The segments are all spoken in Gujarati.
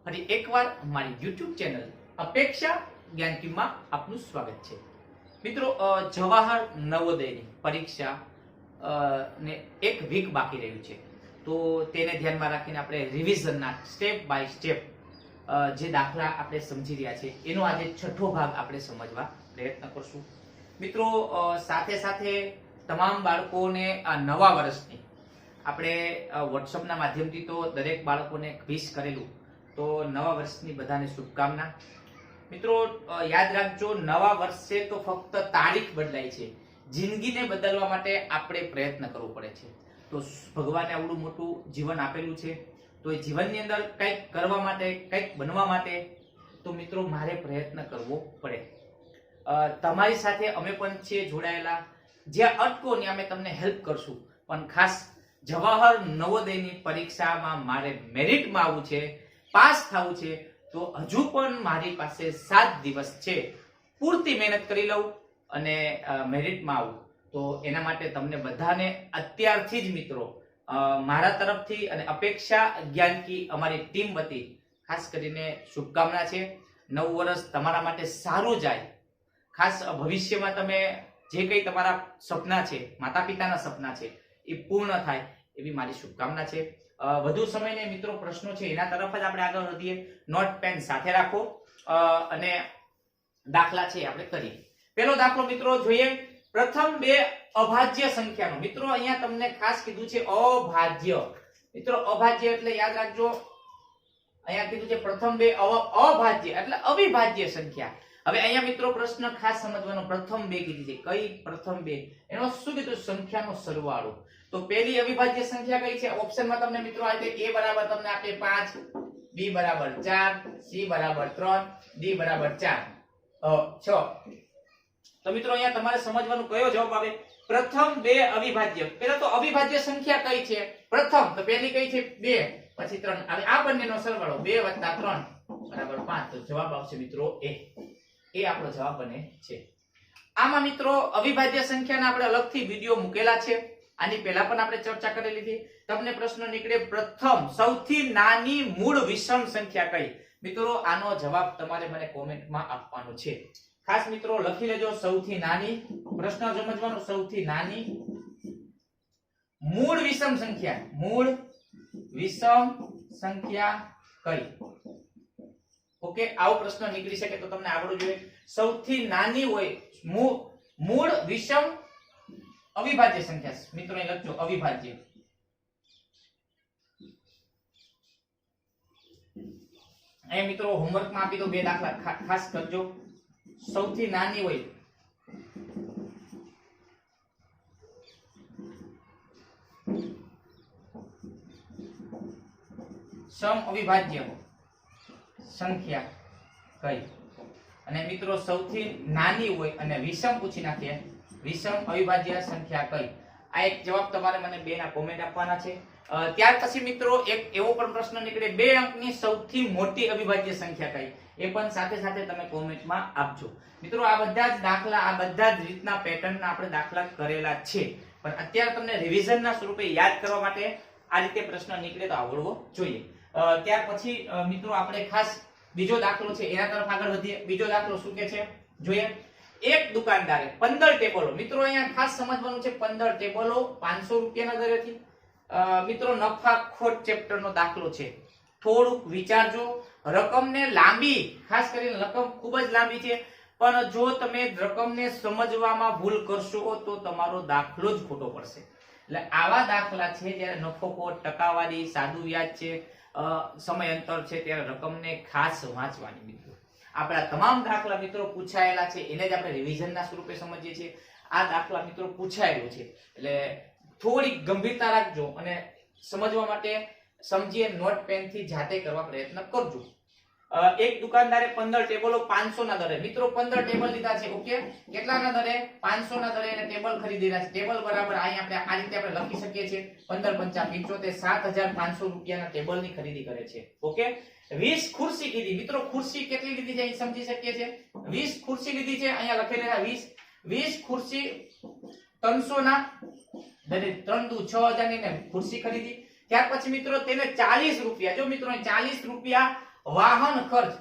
ફરી એકવાર મારી YouTube ચેનલ અપેક્ષા જ્ઞાનકીમાં આપનું સ્વાગત છે। મિત્રો, જવાહર નવોદયની પરીક્ષા ને એક વીક બાકી રહ્યું છે, તો તેને ધ્યાનમાં રાખીને આપણે રિવિઝનના સ્ટેપ બાય સ્ટેપ જે દાખલા આપણે સમજી રહ્યા છે એનો આજે છઠ્ઠો ભાગ આપણે સમજવા પ્રયત્ન કરશું। મિત્રો, સાથે સાથે તમામ બાળકોને આ નવા વર્ષની આપણે વોટ્સઅપના માધ્યમથી તો દરેક બાળકોને વિશ કરેલું, તો નવા વર્ષની બધાને શુભકામના। મિત્રો, યાદ રાખજો, નવા વર્ષે તો ફક્ત તારીખ બદલાય છે, જિંદગીને બદલવા માટે આપણે પ્રયત્ન કરવો પડે છે। તો ભગવાને આવડું મોટું જીવન આપેલું છે, તો એ જીવનની અંદર કંઈક કરવા માટે, કંઈક બનવા માટે તો મિત્રો મારે પ્રયત્ન કરવો પડે। તમારી સાથે અમે પણ છીએ જોડાયેલા, જ્યાં અટકો ને અમે તમને હેલ્પ કરશું। પણ ખાસ જવાહર નવોદયની પરીક્ષામાં મારે મેરિટમાં આવવું છે, પાસ થવું છે, તો હજુ પણ મારી પાસે 7 દિવસ છે, પૂરતી મહેનત કરી લઉં અને મેરિટમાં આવું। તો એના માટે તમને બધાને અત્યારથી જ મિત્રો મારા તરફથી અને અપેક્ષા જ્ઞાનકી અમારી ટીમ વતી ખાસ કરીને શુભકામના છે। નવું વર્ષ તમારા માટે સારું જાય, ખાસ ભવિષ્યમાં તમે જે કંઈ તમારા સપના છે, માતા પિતાના સપના છે, એ પૂર્ણ થાય એવી મારી શુભકામના છે। વધુ સમયને મિત્રો પ્રશ્નો છે એના તરફ જ આપણે આગળ વધીએ। નોટ પેન સાથે રાખો અને દાખલા છે આપણે કરીએ। પહેલો દાખલો મિત્રો જોઈએ, પ્રથમ બે અભાજ્ય સંખ્યાનો। મિત્રો, અહીંયા તમને ખાસ કીધું છે અભાજ્ય। મિત્રો, અભાજ્ય એટલે યાદ રાખજો, અહીંયા કીધું છે પ્રથમ બે અભાજ્ય એટલે અવિભાજ્ય સંખ્યા। હવે અહીંયા મિત્રો પ્રશ્ન ખાસ સમજવાનો, પ્રથમ બે કીધી છે, કઈ પ્રથમ બે, એનો શું કીધું? સંખ્યાનો સરવાળો। તો પહેલી અવિભાજ્ય સંખ્યા કઈ છે? ઓપ્શનમાં તમને મિત્રો આપે a બરાબર તમને આપે 5, b બરાબર 4, c બરાબર 3, d બરાબર 6। તો મિત્રો અહીંયા તમારે સમજવાનું કયો જવાબ આવે? પ્રથમ બે અવિભાજ્ય। પહેલા તો અવિભાજ્ય સંખ્યા કઈ છે? પ્રથમ તો પહેલી કઈ છે? 2, પછી 3। હવે આ બંનેનો સરવાળો 2 + 3 બરાબર 5। તો જવાબ આવશે મિત્રો એ આપણો જવાબ બને છે। આમાં મિત્રો અવિભાજ્ય સંખ્યાના આપણે અલગથી વિડિયો મૂકેલા છે, આની પહેલા પણ આપણે ચર્ચા કરેલી હતી। તમને પ્રશ્ન નીકળે, પ્રથમ સૌથી નાની મૂળ વિષમ સંખ્યા કઈ? મિત્રો, આનો જવાબ તમારે મને કોમેન્ટમાં આપવાનો છે। ખાસ મિત્રો લખી લેજો, સૌથી નાની, પ્રશ્ન સમજવાનો, સૌથી નાની મૂળ વિષમ સંખ્યા, મૂળ વિષમ સંખ્યા કઈ? ઓકે, આવો પ્રશ્ન નીકળી શકે તો તમને આવડવું જોઈએ। સૌથી નાની હોય મૂળ વિષમ અવિભાજ્ય સંખ્યા, મિત્રો અહીં લખજો અવિભાજ્ય। અહીં મિત્રો હોમવર્કમાં આપી દો બે દાખલા, ખાસ કરજો। સૌથી નાની હોય સમ અવિભાજ્ય સંખ્યા કઈ? અને મિત્રો સૌથી નાની હોય અને વિષમ પૂછી નાખીએ, વિષમ અવિભાજ્ય સંખ્યા કઈ? આ એક જવાબ તમારે મને બે ના કોમેન્ટ આપવાના છે। ત્યાર પછી મિત્રો એક એવો પણ પ્રશ્ન નીકળે, 2 અંકની સૌથી મોટી અવિભાજ્ય સંખ્યા કઈ? એ પણ સાથે સાથે તમે કોમેન્ટમાં આપજો। મિત્રો, આ બધા જ દાખલા, આ બધા જ રીતના પેટર્નના આપણે દાખલા કરેલા છે, પણ અત્યારે તમને રિવિઝનના સ્વરૂપે યાદ કરવા માટે આ રીતે પ્રશ્ન નીકળે તો આવડવો જોઈએ। ત્યાર પછી મિત્રો આપણે ખાસ બીજો દાખલો છે એના તરફ આગળ વધીએ। બીજો દાખલો શું કે છે જોઈએ, એક દુકાનદારે 15 ટેબલો। મિત્રો અહીંયા ખાસ સમજવાનું છે, 15 ટેબલો 500 રૂપિયાના દરેથી। મિત્રો નફા ખોટ ચેપ્ટરનો દાખલો છે, થોડુંક વિચારજો। રકમને લાંબી, ખાસ કરીને રકમ ખૂબ જ લાંબી છે, પણ જો તમે રકમને સમજવામાં ભૂલ કરશો તો તમારો દાખલો જ ખોટો પડશે। એટલે આવા દાખલા છે જ્યારે નફો ખોટ, ટકાવારી, સાદું વ્યાજ છે, સમય અંતર છે, ત્યારે રકમને ખાસ વાંચવાની। મિત્રો આપણા તમામ દાખલા મિત્રો પૂછાયેલા છે, એને જ આપણે રિવિઝનના સ્વરૂપે સમજીએ છીએ। આ દાખલા મિત્રો પૂછાયેલું છે એટલે થોડી ગંભીરતા રાખજો અને સમજવા માટે સમજીએ, નોટ પેન થી જાતે કરવા પ્રયત્ન કરજો। એક દુકાનદારે 15 ટેબલો 500 ના દરે। મિત્રો 15 ટેબલ લીધા છે, ઓકે, કેટલાના દરે? 500 ના દરે એને ટેબલ ખરીદેલા છે। ટેબલ બરાબર અહીં આપણે આ રીતે આપણે લખી શકીએ છીએ, 15 × 5 = 7500 રૂપિયાના ટેબલની ખરીદી કરે છે, ઓકે। 20 ખુરશી કીધી। મિત્રો ખુરશી કેટલી લીધી છે અહીં સમજી શકીએ છીએ, 20 ખુરશી લીધી છે, અહીંયા લખેલા 20 ખુરશી 300 ના દરે, 3 દુ 6000 ની ખુરશી ખરીદી। ત્યાર પછી મિત્રો તેને 40 રૂપિયા, જો મિત્રો 40 રૂપિયા વાહન ખર્ચ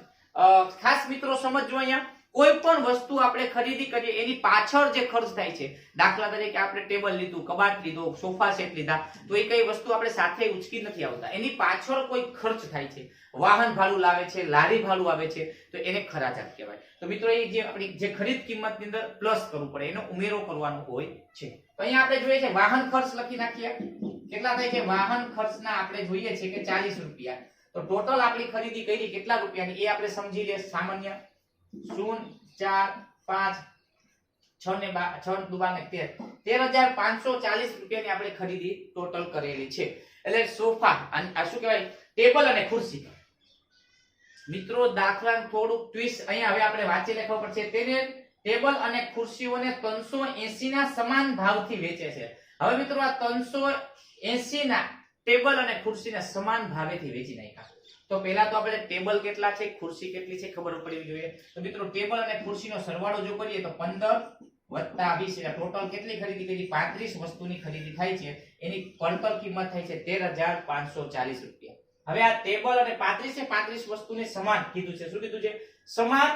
ખાસ મિત્રો સમજજો, અહીંયા કોઈ પણ વસ્તુ આપણે ખરીદી કરીએ એની પાછળ જે ખર્ચ થાય છે, દાખલા તરીકે આપણે ટેબલ લીધું, કબાટ લીધો, સોફા સેટ લીધા, તો એ કઈ વસ્તુ આપણે સાથે ઉચકી નથી આવતા, એની પાછળ કોઈ ખર્ચ થાય છે, વાહન ભાડું લાવે છે, લારી ભાડું આવે છે, તો એને ખરાજાત કહેવાય. તો મિત્રો એ જે આપણી જે ખરીદ કિંમતની અંદર પ્લસ કરવું પડે, એનો ઉમેરો કરવાનો હોય છે. તો અહીંયા આપણે જોઈએ છે વાહન ખર્ચ લખી નાખીએ. કેટલા થાય છે? વાહન ખર્ચના આપણે જોઈએ છે કે 40 રૂપિયા. તો ટોટલ આપણી ખરીદી કરી કેટલા રૂપિયાની એ આપણે સમજી લે. સામાન્ય 0 4 5 6 ને 6 દુ 12 13,540 રૂપિયાની આપણે ખરીદી ટોટલ કરેલી છે. એટલે સોફા અને આ શું કહેવાય, ટેબલ અને ખુરશી. મિત્રો દાખલાનું થોડુંક ટ્વિસ્ટ અહીંયા હવે આપણે વાંચી લખવા પડશે. તેને ટેબલ અને ખુરશીઓને 380 ના સમાન ભાવથી વેચે છે. હવે મિત્રો આ 380 ના ટેબલ અને ખુરશીને સમાન ભાવેથી વેચી નાખ્યા. તો પહેલા તો આપણે ટેબલ કેટલા છે, ખુરશી કેટલી છે ખબર પડવી જોઈએ. તો મિત્રો ટેબલ અને ખુરશીનો સરવાળો જો કરીએ તો 15 વત્તા 20 એટલે ટોટલ કેટલી ખરીદી કરી? 35 વસ્તુની ખરીદી થાય છે. એની પડતર કિંમત થાય છે 13,540 રૂપિયા. હવે આ ટેબલ અને 35 વસ્તુને સમાન કીધું છે. શું કીધું છે? સમાન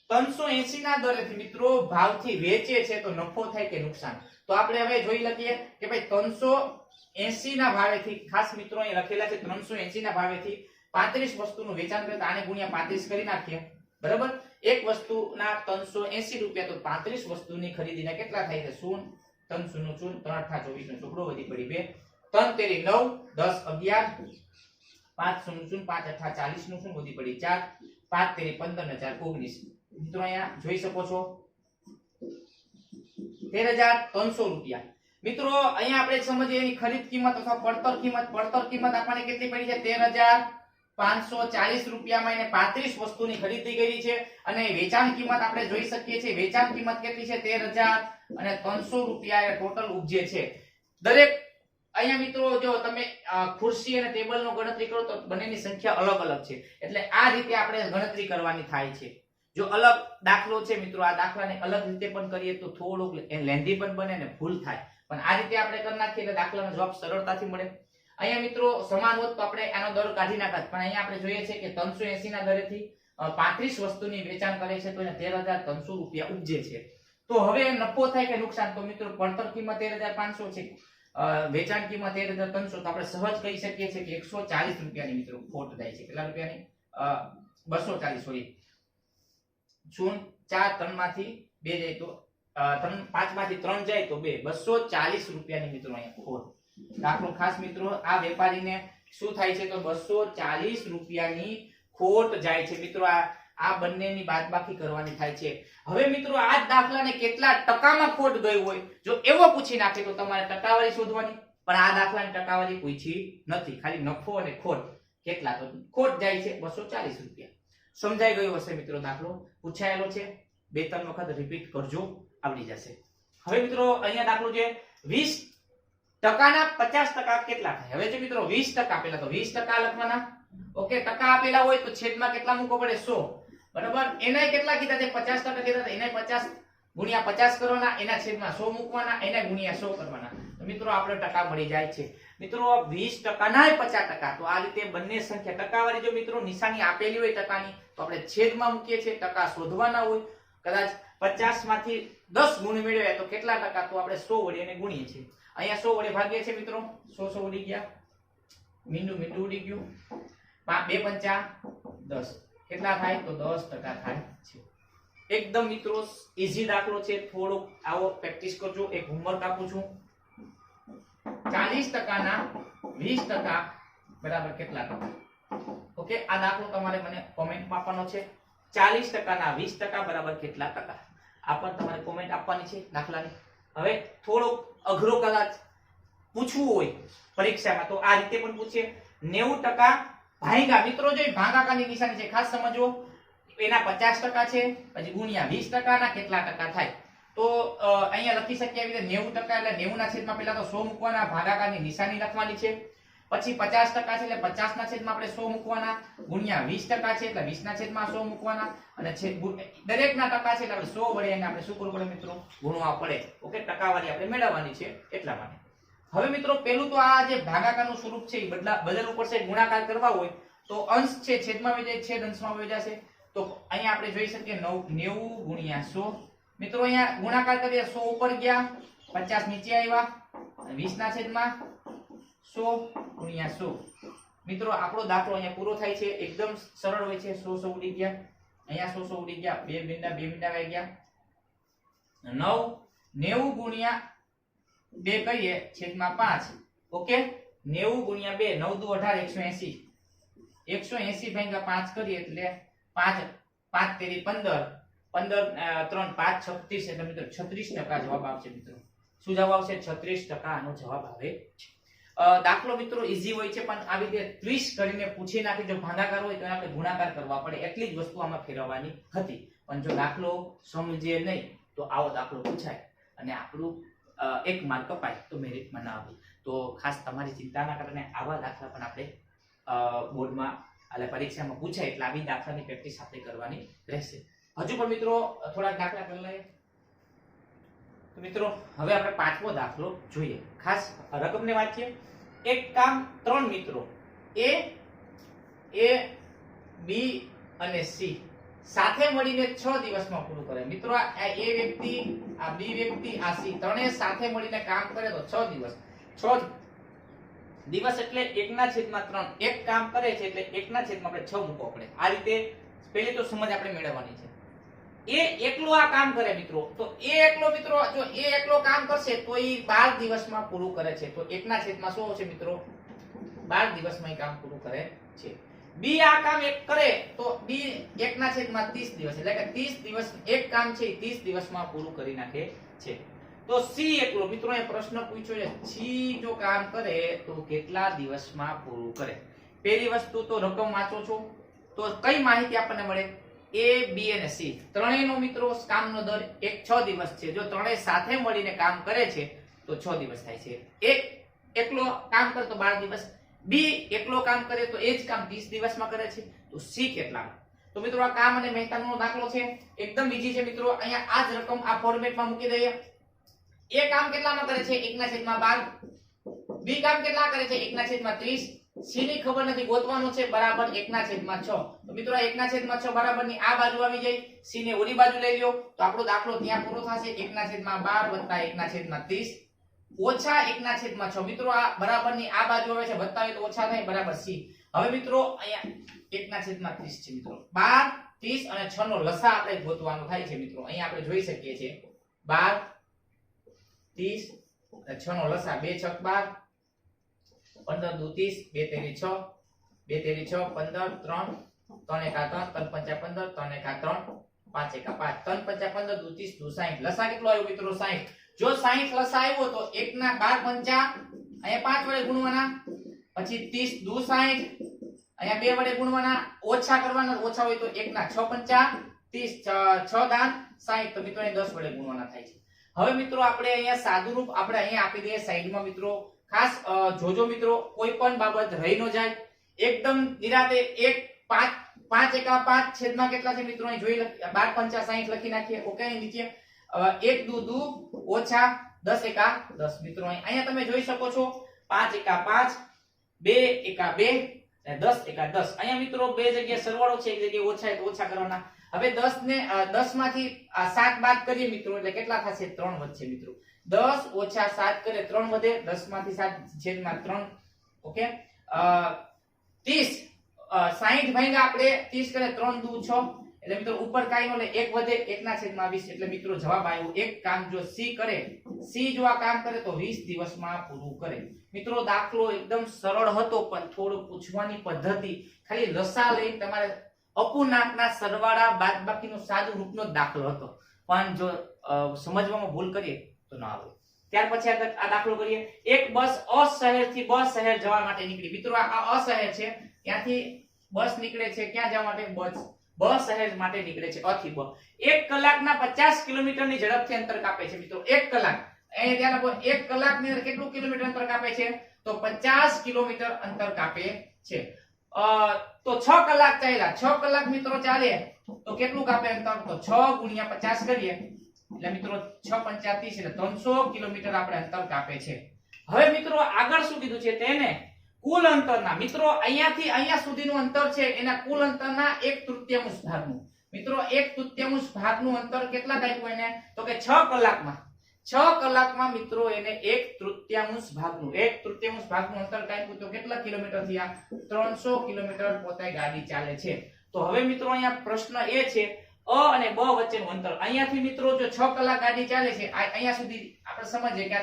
380 ના દરેથી મિત્રો ભાવથી વેચે છે, તો નફો થાય કે નુકસાન? તો આપણે હવે જોઈ લઈએ કે ભાઈ 380 ના ભાવેથી, ખાસ મિત્રો અહીં લખેલા છે 380 ના ભાવેથી 35 વસ્તુનું વેચાણ કરે તો આને ગુણ્યા 35 કરી નાખીએ, બરાબર. એક વસ્તુના 380 રૂપિયા, તો 35 વસ્તુની ખરીદીના કેટલા થાય છે? 0 3 0 0 3 8 24 નો ચોકડો વધી પડી 2 3 તેરી 9 10 11 5 0 0 5 8 40 નું શું વધી પડી 4 5 તેરી 15 ને 4 19. મિત્રો અહીંયા જોઈ શકો છો 13,300 રૂપિયા. મિત્રો અહીંયા આપણે સમજીએ એની ખરીદ કિંમત અથવા પડતર કિંમત આપણને કેટલી પડી છે? 13,540 રૂપિયામાં એને 35 વસ્તુની ખરીદી કરી છે. અને વેચાણ કિંમત આપણે જોઈ શકીએ છીએ. વેચાણ કિંમત કેટલી છે? 13,300 રૂપિયા એ ટોટલ ઉપજે છે. દરેક અહીંયા મિત્રો જો તમે ખુરશી અને ટેબલનો ગણતરી કરો તો બંનેની સંખ્યા અલગ અલગ છે. એટલે આ રીતે આપણે ગણતરી કરવાની થાય છે. જો અલગ દાખલો છે મિત્રો, આ દાખલાને અલગ રીતે પણ કરીએ તો થોડુંક લેન્ધી પણ બને ને ભૂલ થાય, પણ આ રીતે આપણે કરી નાખીએ એટલે દાખલાનો જવાબ સરળતાથી મળે. અહીંયા મિત્રો સમાન હોત તો આપણે આનો દર કાઢી નાખત, પણ અહીંયા આપણે જોઈએ છે કે 380 ના દરેથી 35 વસ્તુની વેચાણ કરે છે, તો એને 13,300 રૂપિયા ઉપજે છે. તો હવે નફો થાય કે નુકસાન? તો મિત્રો પડતર કિંમત 13,500 છે, વેચાણ કિંમત 13,300, તો આપણે સહજ કહી શકીએ છીએ કે 140 રૂપિયાની મિત્રો ખોટ થાય છે. કેટલા રૂપિયાની? 240. સોરી, 0 4 3 માંથી 2 જાય તો 3 5 માંથી 3 જાય તો 2 240 રૂપિયાની મિત્રો અહીંયા ખોટ. દાખલો ખાસ મિત્રો આ વેપારીને શું થાય છે? તો 240 રૂપિયાની ખોટ જાય છે. મિત્રો આ બંનેની બાદબાકી કરવાની થાય છે. હવે મિત્રો આ જ દાખલાને કેટલા ટકામાં ખોટ ગઈ હોય જો એવો પૂછી નાખે તો તમારે ટકાવારી શોધવાની, પણ આ દાખલાની ટકાવારી પૂછી નથી, ખાલી નફો અને ખોટ કેટલા, તો ખોટ જાય છે 240 રૂપિયા. સમજાઈ ગયો હશે મિત્રો. દાખલો પૂછાયેલો છે, 2-3 વખત રિપીટ કરજો, આવડી જશે. હવે મિત્રો અહીંયા દાખલો છે 20% ના 50% કેટલા થાય? હવે જો મિત્રો 20% પેલા તો 20% લખવાના. ઓકે, ટકા આપેલા હોય તો છેદમાં કેટલા મૂકવો પડે? 100, બરાબર. એના કેટલા કીધા છે? 50% કીધા છે. એને 50 ગુણ્યા 50 કરવાના, એના છેદમાં 100 મૂકવાના, એના ગુણ્યા 100 કરવાના. તો મિત્રો આપણે ટકા મળી જાય છે. મિત્રો 20% ના 50%, તો આ રીતે બંને સંખ્યા ટકાવારી જો મિત્રો નિશાની આપેલી હોય ટકાની તો આપણે છેદમાં મૂકીએ છીએ. ટકા શોધવાના હોય, કદાચ 50 માંથી 10 ગુણ મેળવ્યા તો કેટલા ટકા? તો આપણે 100 વડે એને ગુણીએ છીએ. અહીંયા 100 વડે ભાગીએ છીએ મિત્રો. 100 ઉડી ગયા, મીંડું ઉડી ગયું. 2 5 10 કેટલા થાય? તો 10% થાય છે. એકદમ મિત્રો ઈઝી દાખલો છે. થોડુંક આવો પ્રેક્ટિસ કરજો. એક હોમવર્ક આપું છું. 40% ના 20% બરાબર કેટલા ટકા? ઓકે, આ દાખલો તમારે મને કોમેન્ટમાં આપવાનો છે. 40% ના 20% બરાબર કેટલા ટકા? આ પણ તમારે કોમેન્ટ આપવાની છે દાખલાની. હવે થોડોક અઘરો કદાચ પૂછવું હોય પરીક્ષામાં તો આ રીતે પણ પૂછે. 90% ભાગ્યા, મિત્રો જો ભાગાકારની નિશાની છે ખાસ સમજવો. એના 50% છે, પછી ગુણ્યા 20% ના કેટલા ટકા થાય? તો અહીંયા લખી શકીએ આવી રીતે 90% એટલે 90 ના છેદમાં પહેલા તો 100 મૂકવાના, ભાગાકારની નિશાની લખવાની છે. પછી 50% છે એટલે 50 ના છેદમાં આપણે 100 મૂકવાના, ગુણ્યા 20% છે એટલે 20 ના છેદમાં 100 મૂકવાના, અને દરેકના ટકા છે એટલે આપણે 100 વડે એને આપણે શું કરવું પડે મિત્રો? ગુણવા પડે. ઓકે, ટકાવારી આપણે મેળવવાની છે એટલા માટે. હવે મિત્રો પેલું તો આ જે ભાગાકારનું સ્વરૂપ છે એ બદલવું પડશે. ગુણાકાર કરવા હોય તો અંશ છે છેદમાં વહી જાય, છેદ અંશમાં વહી જશે. તો અહીંયા આપણે જોઈ શકીએ 90 ગુણ્યા 100. મિત્રો અહીંયા ગુણાકાર કરીએ, 100 ઉપર ગયા, 50 નીચે આવ્યા, 20 ના છેદમાં 100 ગુણ્યા 100. મિત્રો આપણો દાખલો અહીંયા પૂરો થાય છે. એકદમ સરળ હોય છે. 100 ઉડી ગયા, અહીંયા 100 ઉડી ગયા, બે મીંડા વહી ગયા. 90 ગુણ્યા 2 કરીએ છેદમાં 5. ઓકે, 90 ગુણ્યા 2, 9 દુ 18, 180 ભાગ્યા 5 કરીએ એટલે 5 5 તેરી 15, 15 3 5 36, એટલે મિત્રો 36% જવાબ આવશે. મિત્રો શું જવાબ આવશે? 36% આનો જવાબ આવે છે. દાખલો મિત્રો ઈઝી હોય છે, પણ આવી રીતે ટ્વિસ્ટ કરીને પૂછી નાખી. જો ભાગાકાર હોય તો આપણે ગુણાકાર કરવા પડે, એટલી જ વસ્તુ આમાં ફેરવવાની હતી. પણ જો દાખલો સમજે નહીં તો આવો દાખલો પૂછાય અને આપણું 1 માર્ક કપાય તો મેરિટમાં ના આવે. તો ખાસ તમારી ચિંતાના કારણે આવા દાખલા પણ આપણે બોર્ડમાં એટલે પરીક્ષામાં પૂછાય, એટલે આવી દાખલાની પ્રેક્ટિસ આપણે કરવાની રહેશે. હજુ પણ મિત્રો થોડાક દાખલા કરી લઈએ. તો મિત્રો હવે આપણે પાંચમો દાખલો જોઈએ. ખાસ રકમને વાંચીએ. એક કામ 3 મિત્રો A, B અને C સાથે મળીને 6 દિવસમાં પૂરું કરે. મિત્રો આ A વ્યક્તિ, આ B વ્યક્તિ, આ C ત્રણે સાથે મળીને કામ કરે તો 6 દિવસ. 6 દિવસ એટલે 1/3. એક કામ કરે છે એટલે 1/6 આપણે 6 મૂકવો પડે. આ રીતે પહેલી તો સમજ આપણે મેળવવાની છે. એ એકલો આ કામ કરે મિત્રો, તો એ એકલો મિત્રો જો એ એકલો કામ કરશે તો એ 12 દિવસમાં પૂરું કરે છે. તો 1/6 શું આવશે મિત્રો? 12 દિવસમાં એ કામ પૂરું કરે છે. B આ કામ એક કરે તો B 1/30 દિવસ, એટલે કે 30 દિવસ એક કામ છે એ 30 દિવસમાં પૂરું કરી નાખે છે. તો C એકલો, મિત્રો એ પ્રશ્ન પૂછ્યો છે, C જો કામ કરે તો કેટલા દિવસમાં પૂરું કરે? પહેલી વસ્તુ તો રકમ વાંચો છો તો કઈ માહિતી આપણને મળે? A, B અને C ત્રણેયનો મિત્રો કામનો દર 6 દિવસ છે. જો ત્રણેય સાથે મળીને કામ કરે છે તો 6 દિવસ થાય છે. એક એકલો કામ કરે તો 12 દિવસ, B એકલો કામ કરે તો એ જ કામ 30 દિવસમાં કરે છે. તો C કેટલા? તો મિત્રો આ કામ અને મહેતાનો દાખલો છે, એકદમ ઈઝી છે મિત્રો. અહીંયા આ જ રકમ આ ફોર્મેટમાં મૂકી દઈએ. એ કામ કેટલામાં કરે છે? 1/12. B કામ કેટલા કરે છે? 1/30. C ની ખબર નથી, ગોતવાનું છે, બરાબર 1/6. તો મિત્રો 1/6 બરાબર ની આ બાજુ આવી જાય, C ને ઓલી બાજુ લઈ લ્યો તો આપણો દાખલો ત્યાં પૂરો થશે. 1/12 + 1/30 ઓછા 1/6. મિત્રો આ બરાબર ની આ બાજુ આવે છે, વત્તા હોય તો ઓછા થાય, બરાબર C. હવે મિત્રો અહીંયા 1/30 છે મિત્રો. 12, 30 અને 6 નો લસા આપણે ગોતવાનો થાય છે મિત્રો. અહીંયા આપણે જોઈ શકીએ છીએ 12, 30 અને 6 નો લસા. 2 × 6 = 12, 15 × 2 = 30, 2 તેરી 6, 2 તેરી 6, 15, 3, 3 × 3, 3 × 5 = 3, 5 × 5 = 5, 3 × 5 = 15, 2 × 30 = 60. લસા કેટલો આવ્યો મિત્રો? 60. જો 60 લસા આવ્યો તો 1/12 અહીંયા 5 વડે ગુણવાના, પછી 30 દુ 60 અહીંયા 2 વડે ગુણવાના, ઓછા કરવાના, ઓછા હોય તો 1/6 × 5 = 30, 6 દાન 60. તો મિત્રો અહીં 10 વડે ગુણવાના થાય છે. હવે મિત્રો આપણે અહીંયા સાદું રૂપ આપણે અહીંયા આપી દઈએ સાઈડમાં મિત્રો. ખાસ જોજો મિત્રો, કોઈ પણ બાબત રહી ન જાય. એકદમ નિરાતે 5 એકા 5 છેદમાં કેટલા છે મિત્રો? અહીં જોઈ 12 × 5 = 60 લખી નાખીએ. ઓકે, નીચે 1 દુ 2 ઓછા 10 એકા 10. મિત્રો અહીંયા તમે જોઈ શકો છો 5 એકા 5, 2 એકા 2 અને 10 એકા 10. અહીંયા મિત્રો બે જગ્યાએ સરવાળો છે, એક જગ્યાએ ઓછા તો ઓછા કરવાના. હવે 10 ને 10 માંથી 7 બાદ કરીએ મિત્રો એટલે કેટલા થશે? 3 વધશે મિત્રો. 10 - 7 કરે 3 વધે, 10 માંથી 7 છેદમાં 3. ઓકે, 30 60 ભાગ્યા આપણે 30 કરે 3 દુ 6, એટલે મિત્રો ઉપર કાઈ નો લે 1 વધે, 1/20. એટલે મિત્રો જવાબ આવ્યો એક કામ જો C કરે, C જો આ કામ કરે તો 20 દિવસમાં પૂરું કરે. મિત્રો દાખલો એકદમ સરળ હતો, પણ થોડું પૂછવાની પદ્ધતિ ખાલી લસા લઈને તમારે અપૂર્ણાંકના સરવાળા બાદબાકીનો સાદું રૂપનો દાખલો હતો, પણ જો સમજવામાં ભૂલ કરીએ તો ન આવે. ત્યાર પછી આગળ આ દાખલો કરીએ. એક બસ અ શહેરથી બ શહેર જવા માટે નીકળી. મિત્રો આ અ શહેર છે, ત્યાંથી બસ નીકળે છે ક્યાં જવા માટે? બ શહેર માટે નીકળે છે, અ થી બ. 1 કલાકના 50 કિલોમીટરની ઝડપથી અંતર કાપે છે. મિત્રો 1 કલાક, અહીંયા ધ્યાન આપો, 1 કલાકની અંદર કેટલું કિલોમીટર અંતર કાપે છે? તો 50 કિલોમીટર અંતર કાપે છે. તો 6 કલાક ચાલ્યા. 6 કલાક મિત્રો ચાલે તો કેટલું કાપે અંતર? તો 6 × 50 કરીએ એટલે મિત્રો 6 × 5 = 30, એટલે 300 કિલોમીટર આપણે અંતર કાપે છે. હવે મિત્રો આગળ શું કીધું છે? તેને કુલ અંતરના મિત્રો અહીંયાથી અહીંયા સુધીનું અંતર છે એના કુલ અંતરના 1/3 ભાગનું. મિત્રો 1/3 ભાગનું અંતર કેટલા કાપ્યું એને તો કે 6 કલાકમાં. 6 કલાકમાં મિત્રો એને 1/3 ભાગનું 1/3 ભાગનું અંતર કાપ્યું તો કેટલા કિલોમીટર થયા 300 કિલોમીટર પોતે ગાડી ચાલે છે. તો હવે મિત્રો અહીંયા પ્રશ્ન એ છે અ અને બ વચ્ચેનું અંતર. અહીંયાથી મિત્રો જો 6 કલાક ગાડી ચાલે છે અહીંયા સુધી આપણે સમજીએ કે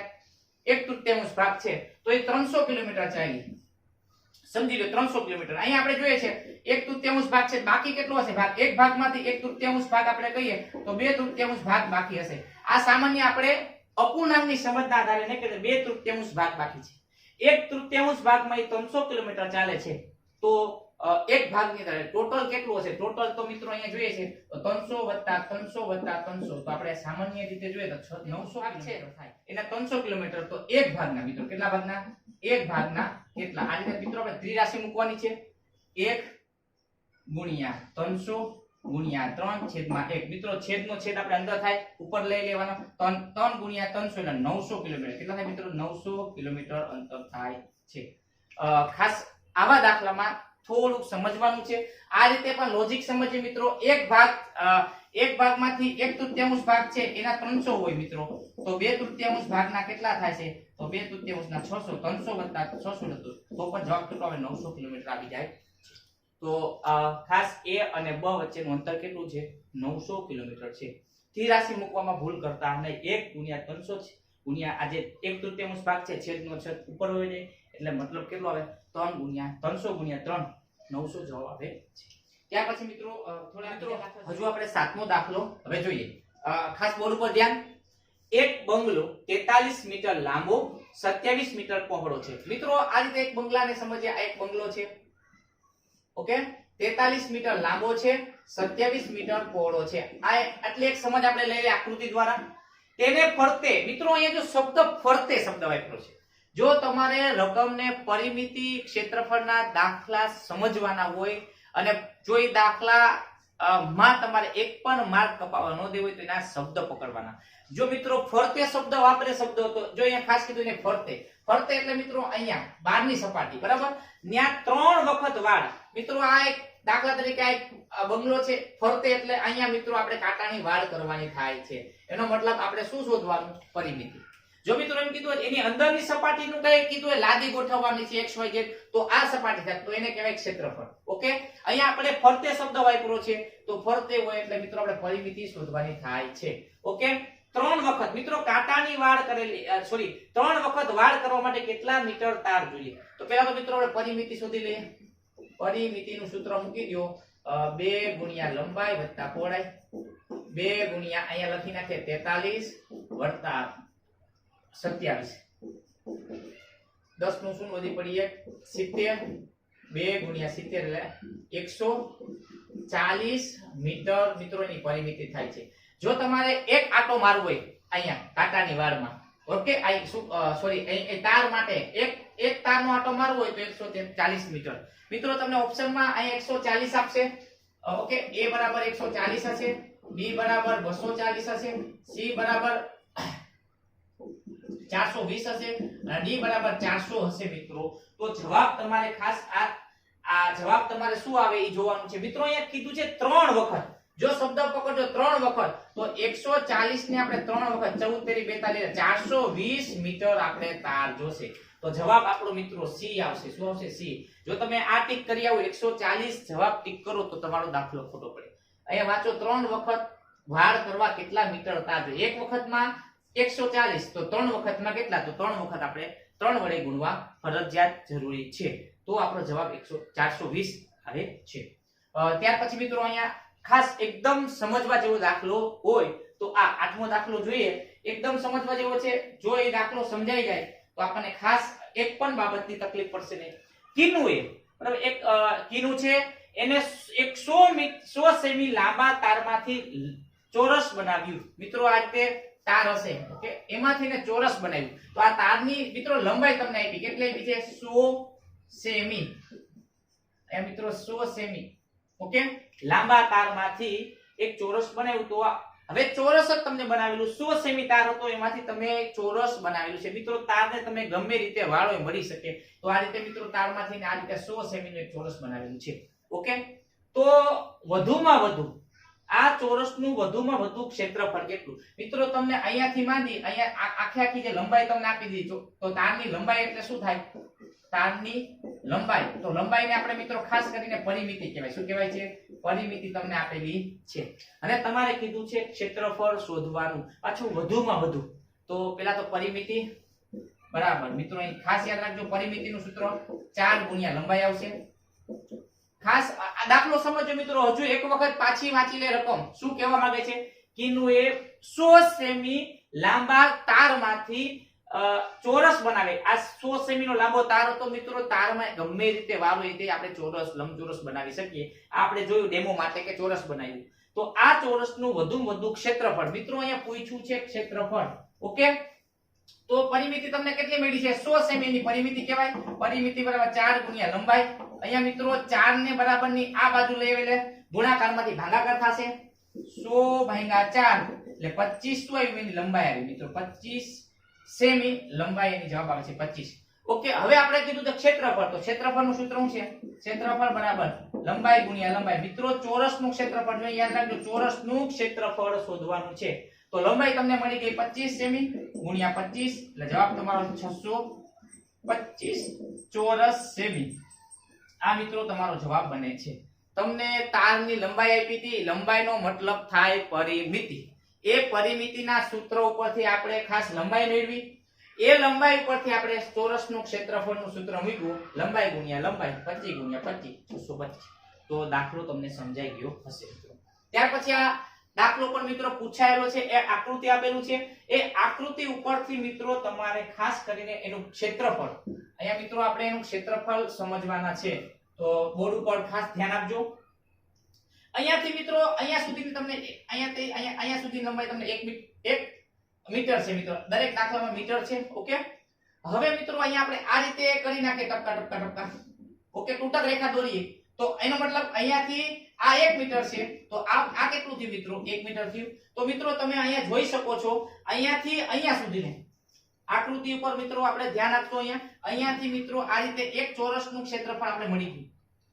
1/3 ભાગ છે તો એ 300 કિલોમીટર ચાલી. સમજી લો 300 કિલોમીટર. અહીંયા આપણે જોઈએ છે 1/3 ભાગ છે, બાકી કેટલો હશે ભાગ? એક ભાગમાંથી 1/3 ભાગ આપણે કહીએ તો 2/3 ભાગ બાકી હશે. આ સામાન્ય આપણે અપૂર્ણાંકની સમજના આધારે ને કે 2/3 ભાગ બાકી છે. 1/3 ભાગમાં 300 કિલોમીટર ચાલે છે તો એક ભાગની અંદર ટોટલ કેટલું હશે? ટોટલ તો મિત્રો અહીંયા જોઈએ છે તો 300 + 300 + 300 તો આપણે સામાન્ય રીતે જોઈએ તો 900 છે થાય એટલે 300 કિલોમીટર. તો એક ભાગના મિત્રો કેટલા ભાગના? એક ભાગના કેટલા? આ રીતે મિત્રો આપણે ત્રિરાશિ મૂકવાની છે 1 * 300 * 3/1. મિત્રો છેદનો છેદ આપણે અંદર થાય ઉપર લઈ લેવાનો 3 * 300 એટલે 900 કિલોમીટર. કેટલા થાય મિત્રો? 900 કિલોમીટર અંતર થાય છે. ખાસ આવા દાખલામાં થોડુંક સમજવાનું છે. આ રીતે પણ લોજિક સમજીએ મિત્રો. એક ભાગમાંથી 1/3 ભાગ છે એના 300 હોય મિત્રો તો 2/3 ભાગના કેટલા થાય છે? તો 2/3 ના 600 300 + 600 તો પણ જવાબ કેટલો આવે? 900 કિલોમીટર આવી જાય. તો ખાસ a અને b વચ્ચેનું અંતર કેટલું છે? 900 કિલોમીટર છે. ત્રિરાશિ મૂકવામાં ભૂલ કરતા નહીં. 1 * 300 છે ગુણ્યા આ જે 1/3 ભાગ છે છેદનો છેદ ઉપર હોય જાય એટલે મતલબ કેટલો આવે? 3 * 300 * 3 900 જવાબ આવે છે. ત્યાર પછી મિત્રો થોડા મિત્રો હજુ આપણે સાતમો દાખલો હવે જોઈએ. ખાસ બોર્ડ ઉપર ધ્યાન. એક બંગલો 43 મીટર લાંબો 27 મીટર પહોળો છે. મિત્રો આ રીતે એક બંગલાને સમજીએ. આ એક બંગલો છે ઓકે 43 મીટર લાંબો છે 27 મીટર પહોળો છે. આ આટલી એક સમજ આપણે લઈ લઈએ આકૃતિ દ્વારા. તેને ફરતે મિત્રો અહીંયા જો શબ્દ ફરતે શબ્દ વાપર્યો છે. જો તમારે રકમને પરિમિતિ ક્ષેત્રફળના દાખલા સમજવાના હોય અને જો એ દાખલા માં તમારે એક પણ માર્ક કપાવવા ન દેવો હોય તો એના શબ્દ પકડવાના. જો મિત્રો ફરતે શબ્દ વાપરે શબ્દ તો જો અહીંયા ખાસ કીધું ને ફરતે એટલે મિત્રો અહીંયા બહારની સપાટી બરાબર ત્યાં 3 વખત વાળ. મિત્રો આ એક દાખલા તરીકે આ એક બંગલો છે ફરતે એટલે અહીંયા મિત્રો આપણે કાંટાની વાડ કરવાની થાય છે. એનો મતલબ આપણે શું શોધવાનું? પરિમિતિ. જો મિત્રો એમ કીધું હોય એની અંદરની સપાટીનું કઈ કીધું હોય લાદી ગોઠવવાની છે XYZ તો આ સપાટી થાય તો એને કહેવાય ક્ષેત્રફળ. ઓકે અહીંયા આપણે ફરતે શબ્દ વાપર્યો છે તો ફરતે હોય એટલે મિત્રો આપણે પરિમિતિ શોધવાની થાય છે. ઓકે 3 વખત મિત્રો કાંટાની વાડ કરેલી 3 વખત વાડ કરવા માટે કેટલા મીટર તાર જોઈએ? તો પહેલા તો મિત્રો આપણે પરિમિતિ શોધી લઈએ. પરિમિતિનું સૂત્ર મૂકી દો 2 * લંબાઈ + પહોળાઈ 2 * અહીંયા લખી નાખે 43 + 27 10 નું શૂન્ય વધી પડી 70 2 * 70 એટલે 140 મીટર મિત્રો એની પરિમિતિ થાય છે. જો તમારે એક આંટો મારવો હોય અહીંયા કાંટાની વાડમાં ઓકે એ તાર માટે એક તારનો આંટો મારવો હોય તો 140 મીટર. મિત્રો તમને ઓપ્શનમાં અહીંયા 140 આપશે. ઓકે a બરાબર 140 હશે, b બરાબર 240 હશે, c બરાબર 420 હશે અને d બરાબર 400 હશે મિત્રો. તો જવાબ તમારે ખાસ આ જવાબ તમારે શું આવે એ જોવાનું છે. મિત્રો અહીંયા કીધું છે 3 વખત. જો શબ્દ પકડજો 3 વખત તો 140 ને આપણે 3 વખત 14 42 420 મીટર આપણે તાર જોશે. તો જવાબ આપણો મિત્રો C આવશે. શું આવશે? C. જો તમે આ ટીક કરી આવો 140 જવાબ ટીક કરો તો તમારો દાખલો ખોટો પડે. અહીંયા વાંચો 3 વખત વાડ કરવા કેટલા મીટર તાર જોઈએ? એક વખતમાં 140 તો 3 વખતમાં કેટલા? તો 3 વખત આપણે 3 વડે ગુણવા ફરજિયાત જરૂરી છે. તો આપણો જવાબ 420 આવે છે. ત્યાર પછી મિત્રો અહીંયા ખાસ એકદમ સમજવા જેવો દાખલો હોય તો આ 8મો દાખલો જોઈએ. એકદમ સમજવા જેવો છે. જો એ દાખલો સમજાઈ જાય તો આપણને ખાસ એક પણ બાબતની તકલીફ પડશે નહીં. કીનું બરાબર એક કીનું છે એને 100 સેમી લાંબા તારમાંથી ચોરસ બનાવ્યું. મિત્રો આ રીતે તાર હશે ઓકે એમાંથી ને ચોરસ બનાવ્યું. તો આ તારની મિત્રો લંબાઈ તમને આપી કેટલી આપી છે? 100 સેમી. એ મિત્રો 100 સેમી ઓકે લાંબા તારમાંથી એક ચોરસ બનાવ્યું. તો હવે ચોરસ જ તમને બનાવેલું 100 સેમી તાર હતો, એમાંથી તમે ચોરસ બનાવેલું છે મિત્રો. તારને તમે ગમે રીતે વાળો એ મળી શકે. તો આ રીતે મિત્રો તારમાંથી આ રીતે 100 સેમી નું એક ચોરસ બનાવેલું છે. ઓકે, તો વધુમાં વધુ આ ચોરસનું વધુમાં વધુ ક્ષેત્રફળ કેટલું મિત્રો? તમને અહીંયાથી માંડી અહીંયા આખી જે લંબાઈ તમને આપી દીધી, તો તારની લંબાઈ એટલે શું થાય? તારની લંબાઈ. તો લંબાઈને આપણે મિત્રો ખાસ કરીને પરિમિતિ કહેવાય. શું કહેવાય છે? પરિમિતિ તમને આપેલી છે. અને તમારે કીધું છે ક્ષેત્રફળ શોધવાનું. પાછું વધુમાં વધુ. તો પેલા તો પરિમિતિ બરાબર મિત્રો, અહીં ખાસ યાદ રાખજો, પરિમિતિનું સૂત્ર 4 ગુણ્યા લંબાઈ આવશે. ખાસ આ દાખલો સમજો મિત્રો, હજુ એક વખત પાછી વાંચી લે રકમ. શું કહેવા માંગે છે? કિનુએ 100 સેમી લાંબા તારમાંથી ચોરસ બનાવે. આ 100 સેમી નો લાંબો તાર હતો મિત્રો. તારમાં ગમે રીતે વાળો એ આપણે ચોરસ લંબચોરસ બનાવી શકીએ. આપણે જોયું ડેમો માટે કે ચોરસ બનાવ્યું. તો આ ચોરસનું વધુમાં વધુ ક્ષેત્રફળ મિત્રો અહીંયા પૂછ્યું છે ક્ષેત્રફળ. ઓકે, તો પરિમિતિ તમને કેટલી મળી છે? 100 સેમી ની પરિમિતિ કહેવાય. પરિમિતિ બરાબર 4 ગુણ્યા લંબાઈ. અહીંયા મિત્રો 4 ને બરાબર ની આ બાજુ લઈ એટલે ગુણાકારમાંથી ભાગાકાર થશે. 100 ભાગ્યા 4 એટલે 25 તો આવી એની લંબાઈ આવી મિત્રો. 25 સેમી લંબાઈ એની જવાબ આવે છે 25. ઓકે, હવે આપણે કીધું તો ક્ષેત્રફળ. તો ક્ષેત્રફળનું સૂત્ર શું છે? ક્ષેત્રફળ બરાબર લંબાઈ ગુણ્યા લંબાઈ. મિત્રો ચોરસનું ક્ષેત્રફળ જો યાદ રાખજો, ચોરસનું ક્ષેત્રફળ શોધવાનું છે. તો લંબાઈ તમને મળી ગઈ 25 સેમી ગુણ્યા 25 એટલે જવાબ તમારો 625 ચોરસ સેમી. આ મિત્રો તમારો જવાબ બને છે. તમને તારની લંબાઈ આપી હતી. લંબાઈનો મતલબ થાય પરિમિતિ. એ પરિમિતિના સૂત્ર ઉપરથી આપણે ખાસ લંબાઈ મેળવી. એ લંબાઈ ઉપરથી આપણે ચોરસનું ક્ષેત્રફળનું સૂત્ર મૂક્યું. લંબાઈ ગુણ્યા લંબાઈ 25 ગુણ્યા 25 625. તો દાખલો તમને સમજાઈ ગયો હશે મિત્રો. ત્યાર પછી આ દાખલો પણ મિત્રો પૂછાયેલો છે. એ આકૃતિ આપેલું છે. એ આકૃતિ ઉપરથી મિત્રો તમારે ખાસ કરીને એનું ક્ષેત્રફળ, અહીંયા મિત્રો આપણે એનું ક્ષેત્રફળ સમજવાના છે. તો બોર્ડ ઉપર ખાસ ધ્યાન આપજો. અહીંયાથી મિત્રો અહીંયા સુધી તમને અહીંયા સુધી લંબાઈ તમને 1 મીટર છે મિત્રો. દરેક દાખલામાં મીટર છે. ઓકે, હવે મિત્રો અહીંયા આપણે આ રીતે કરી નાખીએ ટપકા ટપકા ટપકા. ઓકે, તૂટક રેખા દોરીએ. તો એનો મતલબ અહીંયાથી આ 1 મીટર છે. તો આ કેટલું થયું મિત્રો? 1 મીટર થયું. તો મિત્રો તમે અહીંયા જોઈ શકો છો, અહીંયાથી અહીંયા સુધીનું આકૃતિ ઉપર મિત્રો આપણે ધ્યાન આપજો. અહીંયાથી મિત્રો આ રીતે એક ચોરસનું ક્ષેત્રફળ આપણે મળી ગયું.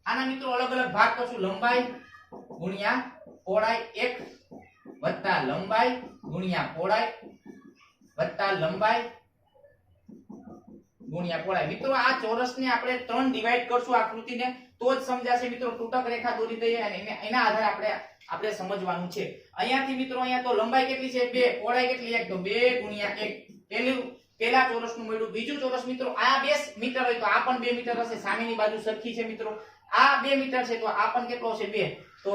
આના મિત્રો અલગ અલગ ભાગ કરશું. લંબાઈ ગુણ્યા પહોળાઈ 1 વત્તા લંબાઈ ગુણ્યા પહોળાઈ વત્તા લંબાઈ ગુણ્યા પહોળાઈ. મિત્રો આ ચોરસને આપણે 3 ડિવાઈડ કરશું આકૃતિને, તો જ સમજાશે મિત્રો. તૂટક રેખા દોરી દઈએ અને એના આધારે આપણે સમજવાનું છે. અહીંયાથી મિત્રો અહીંયા તો લંબાઈ કેટલી છે? 2. પહોળાઈ કેટલી? 1. તો 2 ગુણ્યા 1. પેલા ચોરસનું મળ્યું. બીજું ચોરસ મિત્રો આ 2 મીટર હોય તો આ પણ 2 મીટર હશે. સામેની બાજુ સરખી છે મિત્રો. આ 2 મીટર છે તો આ પણ કેટલો હશે? 2. તો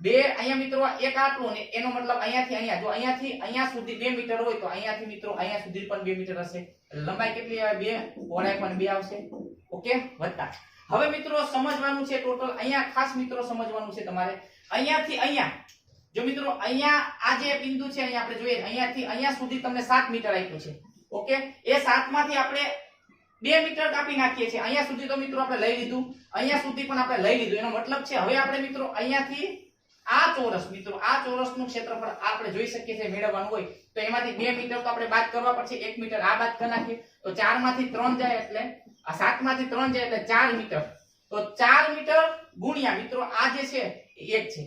2 અહીંયા મિત્રો એક આટલું ને એનો મતલબ અહીંયાથી અહીંયા, જો અહીંયાથી અહીંયા સુધી 2 મીટર હોય તો અહીંયાથી મિત્રો અહીંયા સુધી પણ 2 મીટર હશે. લંબાઈ કેટલી આવે? 2. પહોળાઈ પણ 2 આવશે. ઓકે, વત્તા. હવે મિત્રો સમજવાનું છે ટોટલ. અહીંયા ખાસ મિત્રો સમજવાનું છે તમારે. અહીંયાથી અહીંયા, જો મિત્રો અહીંયા આ જે બિંદુ છે અહીંયા આપણે જોઈએ, અહીંયાથી અહીંયા સુધી તમને 7 મીટર આપ્યું છે. ઓકે, એ 7 માંથી આપણે 2 મીટર કાપી નાખીએ છીએ. અહીંયા સુધી તો મિત્રો આપણે લઈ લીધું, અહીંયા સુધી પણ આપણે લઈ લીધું. એનો મતલબ છે હવે આપણે મિત્રો અહીંયાથી આ ચોરસ મિત્રો આ ચોરસનું ક્ષેત્રફળ આપણે જોઈ શકીએ છીએ. મેળવવાનું હોય તો એમાંથી 2 મીટર તો આપણે બાદ કરવા પડશે. 1 મીટર આ બાદ કરી નાખીએ તો 4 માંથી 3 જાય એટલે આ 7 માંથી 3 જાય એટલે 4 મીટર. તો 4 મીટર ગુણ્યા મિત્રો આ જે છે એ 1 છે.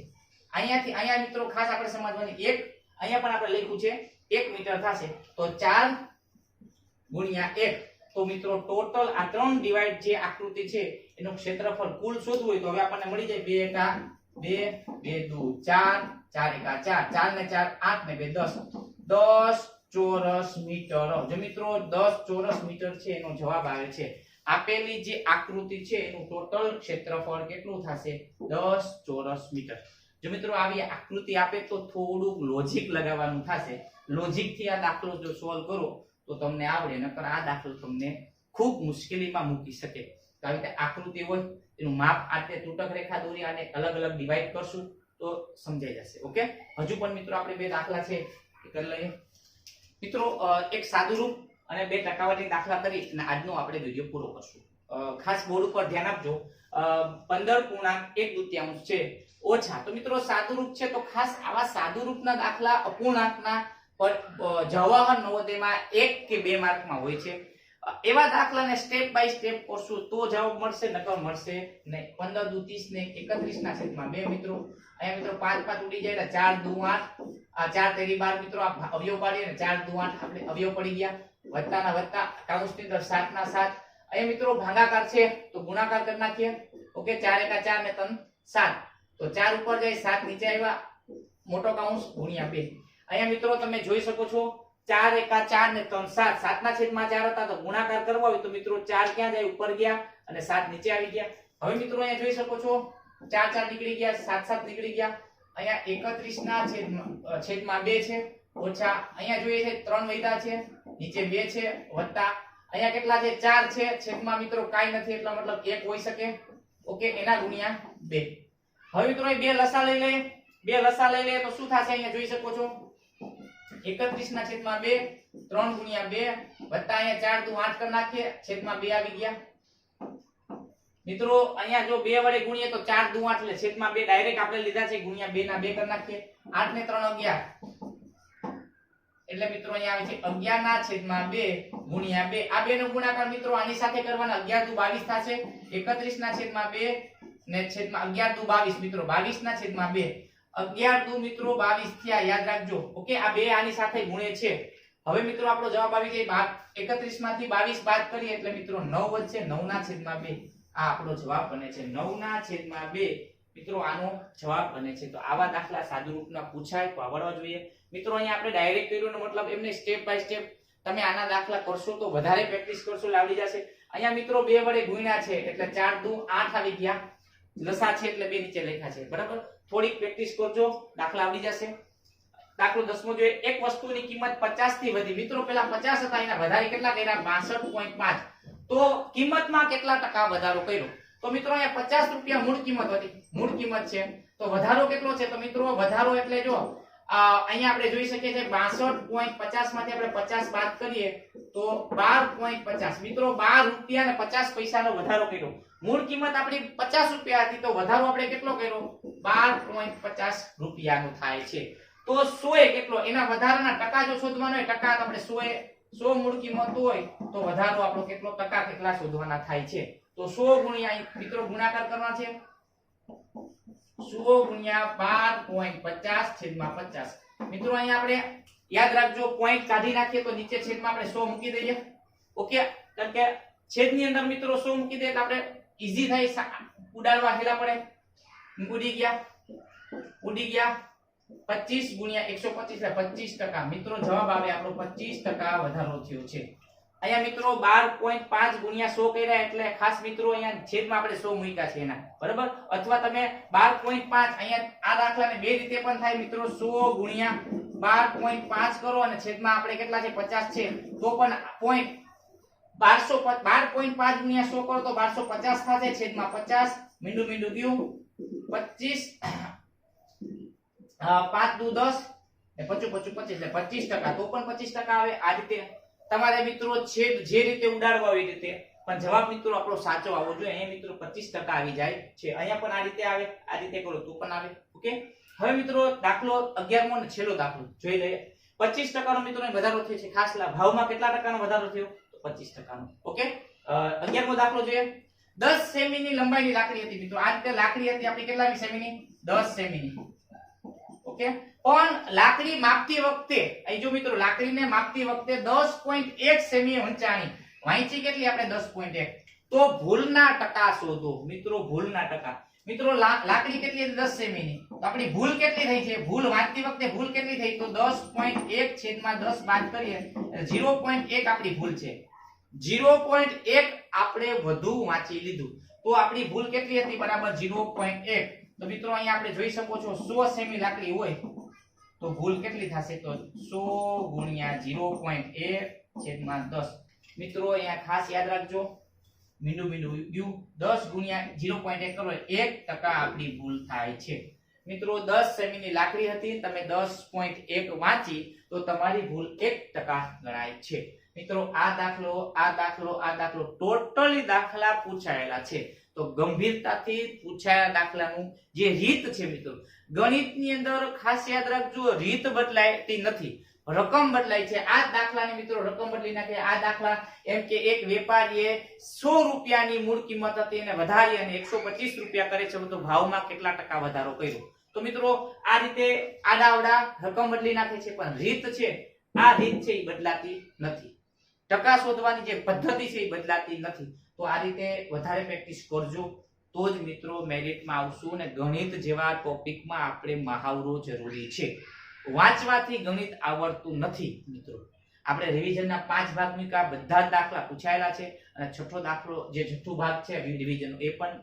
અહીંયાથી અહીંયા મિત્રો ખાસ આપણે સમજવાની 1 અહીંયા પણ આપણે લખ્યું છે 1 મીટર થશે. તો 4 ગુણ્યા 1. તો મિત્રો ટોટલ આ 3 ડિવાઇડ જે આકૃતિ છે એનું ક્ષેત્રફળ કુલ શોધવું હોય તો હવે આપણને મળી જાય 2 1 2 2 4 4 1 4 4 ને 4 8 ને 2 10 10 ચોરસ મીટર. જો મિત્રો 10 ચોરસ મીટર છે એનો જવાબ આવે છે. આપેલી જે આકૃતિ છે એનું ટોટલ ક્ષેત્રફળ કેટલું થશે? 10 ચોરસ મીટર. જો મિત્રો આવી આકૃતિ આપે તો થોડુંક લોજિક લગાવવાનું થશે. લોજિક થી આ દાખલો જો સોલ્વ કરો તો તમને આવડે, નકર આ દાખલો તમને ખૂબ મુશ્કેલીમાં મૂકી શકે. કારણ કે આકૃતિ હોય એનું માપ આતે તૂટક રેખા દોરી અને અલગ અલગ ડિવાઈડ કરશું તો સમજાઈ જશે. ઓકે, હજુ પણ મિત્રો આપણે 2 દાખલા છે એ કરી લઈએ. મિત્રો એક સાદું રૂપ અને 2 ટકાવારી દાખલા કરી અને આજનો આપણે વિડિયો પૂરો કરશું. ખાસ બોર્ડ ઉપર ધ્યાન આપજો. 15.1 દૂતીયાંશ છે ઓછા. તો મિત્રો સાદુરૂપ છે તો ખાસ આવા સાદુરૂપના દાખલા અપૂર્ણાંકના જવાહર નવોદયમાં 1 કે 2 માર્કમાં હોય છે. એવા દાખલાને સ્ટેપ બાય સ્ટેપ કરશું તો જવાબ મળશે, નકર મળશે નહીં. 15 દુ 30 ને 31 ના છેદમાં 2 મિત્રો. અહીંયા મિત્રો 5 5 ઉડી જાય એટલે 4 દુ 8, આ 4 તેરી 12 મિત્રો. આ અવયવ પાડીએ ને 4 દુ 8 આપણે અવયવ પડી ગયા. વત્તાના વત્તા, કૌંસની અંદર 7 ના 7. અહીંયા મિત્રો ભાગાકાર છે તો ગુણાકાર કરી નાખીએ. ઓકે, 4 એકા 4 ને 3 7. તો 4 ઉપર જાય, 7 નીચે આવ્યા, મોટો કૌંસ ગુણ્યા 2. અહીંયા મિત્રો તમે જોઈ શકો છો 4 એકા 4 ને 3 7. 7 ના છેદમાં 4 હતા તો ગુણાકાર કરવો હોય તો મિત્રો 4 ક્યાં જાય, ઉપર ગયા અને 7 નીચે આવી ગયા. હવે મિત્રો અહીંયા જોઈ શકો છો 4 4 નીકળી ગયા, 7 7 નીકળી ગયા. અહીંયા 31 ના છેદમાં 2 છે, ઓછા અહીંયા જોઈએ છે 3 વધ્યા છે, નીચે 2 છે, વત્તા અહીંયા કેટલા છે 4 છે, છેદમાં મિત્રો કાઈ નથી એટલા મતલબ 1 હોઈ શકે. ઓકે, એના ગુણ્યા 2. હવે મિત્રો એ બે લસા લઈ લે, તો શું થશે અહીંયા જોઈ શકો છો 31 ના છેદમાં 2, 3 ગુણ્યા 2 વત્તા અહીંયા 4 દુ 8 કરી નાખીએ, છેદમાં 2 આવી ગયા. મિત્રો અહીંયા જો 2 વડે ગુણીએ તો 4 દુ 8 એટલે છેદમાં 2 ડાયરેક્ટ આપણે લીધા છે, ગુણ્યા 2 ના 2 કરી નાખીએ. 8 ને 3 11 એટલે મિત્રો અહીંયા આવે છે 11 ના છેદમાં 2 ગુણ્યા 2. આ બે નો ગુણાકાર મિત્રો આની સાથે કરવાના 11 દુ 22 થશે. 31 ના છેદમાં 2 ને છેદમાં 11 દુ 22 મિત્રો, 22 ના છેદમાં 2. 11 દુ મિત્રો 22 થયા, યાદ રાખજો. ઓકે, આ બે આની સાથે ગુણે છે. હવે મિત્રો આપણો જવાબ આવી જાય 31 માંથી 22 બાદ કરીએ એટલે મિત્રો 9 વધશે. 9 ના છેદમાં 2 આ આપણો જવાબ બને છે. 9 ના છેદમાં 2 મિત્રો આનો જવાબ બને છે. તો આવા દાખલા સાદુરૂપના પૂછાય તો આવડવા જોઈએ. મિત્રો અહીંયા આપણે ડાયરેક્ટ કર્યોનો મતલબ એમને સ્ટેપ બાય સ્ટેપ તમે આના દાખલા કરશો તો વધારે પ્રેક્ટિસ કરશો એટલે આવડી જશે. અહીંયા મિત્રો 2 વડે ગુણ્યા છે એટલે 4 દુ 8 આવી ગયા. લસા છે એટલે 2 નીચે લખ્યા છે, બરાબર. થોડીક પ્રેક્ટિસ કરજો, દાખલા આવડી જશે. દાખલો 10મો જોઈએ. એક વસ્તુની કિંમત 50 થી વધી. મિત્રો પેલા 50 હતા, એના વધારે કેટલા કર્યા 62.5. તો કિંમતમાં કેટલા ટકા વધારો કર્યો? તો મિત્રો અહીંયા 50 રૂપિયા મૂળ કિંમત હતી, મૂળ કિંમત છે. તો વધારો કેટલો છે? તો મિત્રો વધારો એટલે જો અહીંયા આપણે જોઈ શકીએ છીએ 62.50 માંથી આપણે 50 બાદ કરીએ તો 12.50. મિત્રો 12 રૂપિયા ને 50 પૈસાનો વધારો કર્યો. મૂળ કિંમત આપણી 50 રૂપિયા હતી તો વધારો આપણે કેટલો કર્યો 12.50 રૂપિયાનો થાય છે. તો 100 એ કેટલો, એના વધારાના ટકા જો શોધવાનો હોય, ટકા આપણે 100 મૂળ કિંમત હોય તો વધારો આપણો કેટલો ટકા કેટલા શોધવાના થાય છે. તો 100 ગુણ્યા મિત્રો ગુણાકાર કરવાનો છે. 100 ગુણ્યા 12.50 છેદમાં 50. મિત્રો અહીંયા આપણે યાદ રાખજો પોઈન્ટ કાઢી નાખીએ તો નીચે છેદમાં આપણે 100 મૂકી દઈએ. ઓકે, કારણ કે છેદની અંદર મિત્રો 100 મૂકી દઈએ તો આપણે ઈઝી થાય, ઉડાડવા હેલા પડે. ઉડી ગયા 25 ગુણ્યા 125 એટલે 25%. મિત્રો જવાબ આવે આપણો 25% વધારો થયો છે. અહીંયા મિત્રો 12.5 ગુણ્યા 100 કર્યા એટલે ખાસ મિત્રો અહીંયા છેદમાં આપણે 100 મૂક્યા છે એના, બરાબર. અથવા તમે 12.5 અહીંયા આ દાખલાને બે રીતે પણ થાય મિત્રો. 100 ગુણ્યા 12.5 કરો અને છેદમાં આપણે કેટલા છે 50 છે તો પણ પોઈન્ટ 12.5 ગુણ્યા 100 કરો તો 1250 થશે, છેદમાં 50. મીંડું ગયું 25 5 દુ 10 ને 25 એટલે 25%. તો પણ 25% આવે. આ રીતે તમારે મિત્રો છેદ જે રીતે ઉડાડવા હોય એ રીતે, પણ જવાબ મિત્રો આપણો સાચો આવવો જોઈએ. અહીંયા મિત્રો 25% આવી જાય છે. અહીંયા પણ આ રીતે આવે, આ રીતે કરો તો પણ આવે. ઓકે, હવે મિત્રો દાખલો 11મો અને છેલ્લો દાખલો જોઈ લઈએ. 25% નો મિત્રો વધારો થયો છે. ખાસ ભાવમાં કેટલા ટકાનો વધારો થયો? તો 25%. ઓકે, 11મો દાખલો જોઈએ. 10 સેમીની લંબાઈની લાકડી હતી મિત્રો. આ રીતે લાકડી હતી આપણી કેટલાની સેમીની? 10 સેમીની. ઓકે, પણ લાકડી માપતી વખતે અહીં જો મિત્રો લાકડીને માપતી વખતે 10.1 સેમી ઊંચાણી વાંચી કેટલી આપણે 10.1. તો ભૂલના ટકા શોધો મિત્રો. ભૂલના ટકા મિત્રો લાકડી કેટલી હતી 10 સેમીની, તો આપણી ભૂલ કેટલી થઈ છે? ભૂલ વાંચતી વખતે ભૂલ કેટલી થઈ? તો 10.1 છેદમાં 10 બાદ કરીએ એટલે 0.1 આપણી ભૂલ છે. 0.1 આપણે વધુ વાંચી લીધું તો આપણી ભૂલ કેટલી હતી? બરાબર 0.1. તો મિત્રો અહીંયા આપણે જોઈ શકો છો 100 સેમી લાકડી હોય તો ભૂલ કેટલી થશે? તો 100 ગુણ્યા 0.1 છેદમાં 10. મિત્રો અહીંયા ખાસ યાદ રાખજો, મીંડું ગયું 10 ગુણ્યા 0.1 કરો 1% આપણી ભૂલ થાય છે. મિત્રો 10 સેમીની લાકડી હતી, તમે 10.1 વાંચી તો તમારી ભૂલ 1% ગણાય છે. મિત્રો આ દાખલો ટોટલી દાખલા પૂછાયેલા છે. તો ગંભીરતાથી પૂછાયેલા દાખલાનું જે રીત છે મિત્રો, ગણિતની અંદર ખાસ યાદ રાખજો, રીત બદલાતી નથી, રકમ બદલાય છે. આ દાખલાને મિત્રો રકમ બદલી નાખે. આ દાખલા એમ કે એક વેપારીએ 100 રૂપિયાની મૂળ કિંમત હતી એને વધારી અને 125 રૂપિયા કરે છે, તો ભાવમાં કેટલા ટકા વધારો કર્યો. તો મિત્રો આ રીતે આડાઅવડા રકમ બદલી નાખે છે, પણ રીત છે, આ રીત છે એ બદલાતી નથી. ટકા શોધવાની જે પદ્ધતિ છે એ બદલાતી નથી. તો આ રીતે વધારે પ્રેક્ટિસ કરજો, તો જ મિત્રો મેરિટમાં આવશું. અને ગણિત જેવા ટોપિકમાં આપણે મહાવરો જરૂરી છે. વાંચવાથી ગણિત આવડતું નથી મિત્રો. આપણે રિવિઝનના 5 ભાગ મૂક્યા, બધા જ દાખલા પૂછાયેલા છે. અને છઠ્ઠો દાખલો જે છઠ્ઠો ભાગ છે રિવિઝનનો, એ પણ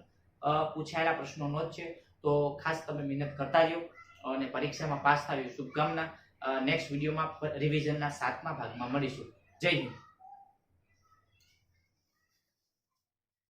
પૂછાયેલા પ્રશ્નોનો જ છે. તો ખાસ તમે મહેનત કરતા રહ્યો અને પરીક્ષામાં પાસ થાવ, શુભકામના. નેક્સ્ટ વિડીયોમાં રિવિઝનના 7મા ભાગમાં મળીશું. જય હિન્દ.